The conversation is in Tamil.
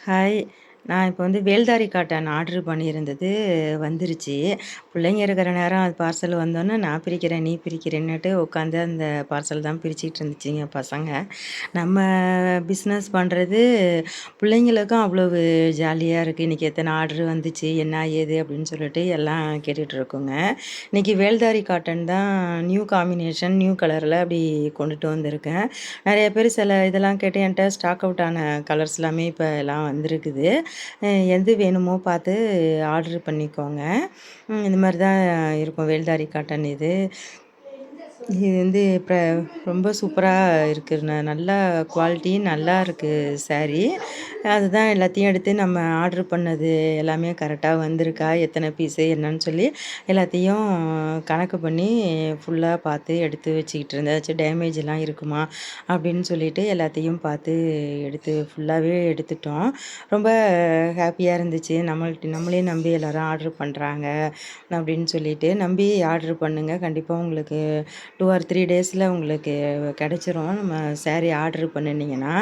ஹாய். நான் இப்போ வேல்தாரி காட்டன் ஆர்டர் பண்ணியிருந்தது வந்துருச்சு. பிள்ளைங்க இருக்கிற நேரம் அது பார்சல் வந்தோன்னே, நான் பிரிக்கிறேன், நீ பிரிக்கிறேன்னுட்டு உட்காந்து அந்த பார்சல் தான் பிரிச்சுட்டு இருந்துச்சுங்க பசங்க. நம்ம பிஸ்னஸ் பண்ணுறது பிள்ளைங்களுக்கும் அவ்வளவு ஜாலியா இருக்கு. இன்றைக்கி எத்தனை ஆர்டர் வந்துச்சு, என்ன ஏது அப்படின்னு சொல்லிட்டு எல்லாம் கேட்டுட்டு இருக்கோங்க. இன்றைக்கி வேல்தாரி காட்டன் தான் நியூ காம்பினேஷன், நியூ கலரில் அப்படி கொண்டுட்டு வந்திருக்கேன். நிறைய பேர் சில இதெல்லாம் கேட்டு என்கிட்ட ஸ்டாக் அவுட் ஆன கலர்ஸ் எல்லாமே இப்போ எல்லாம் வந்திருக்குது. எது வேணுமோ பார்த்து ஆர்டர் பண்ணிக்கோங்க. இந்த மாதிரி தான் இருக்கும் வேல்தாரி காட்டன் இது. இது இப்ப ரொம்ப சூப்பரா இருக்குங்க. நல்லா குவாலிட்டி நல்லா இருக்கு சாரீ. அதுதான் எல்லாத்தையும் எடுத்து நம்ம ஆர்டர் பண்ணது எல்லாமே கரெக்டா வந்திருக்கா, எத்தனை பீஸு என்னன்னு சொல்லி எல்லாத்தையும் கணக்கு பண்ணி ஃபுல்லா பார்த்து எடுத்து வச்சுக்கிட்டு இருந்தேன். ஏதாச்சும் டேமேஜ்லாம் இருக்குமா அப்படின்னு சொல்லிட்டு எல்லாத்தையும் பார்த்து எடுத்து ஃபுல்லாவே எடுத்துட்டோம். ரொம்ப ஹேப்பியா இருந்துச்சு. நம்மளையும் நம்பி எல்லாரும் ஆர்டர் பண்றாங்க அப்படின்னு சொல்லிட்டு. நம்பி ஆர்டர் பண்ணுங்க. கண்டிப்பா உங்களுக்கு 2 ஆர் 3 டேஸில் உங்களுக்கு கிடச்சிரும். நம்ம சாரீ ஆர்டர் பண்ணுனீங்கன்னா.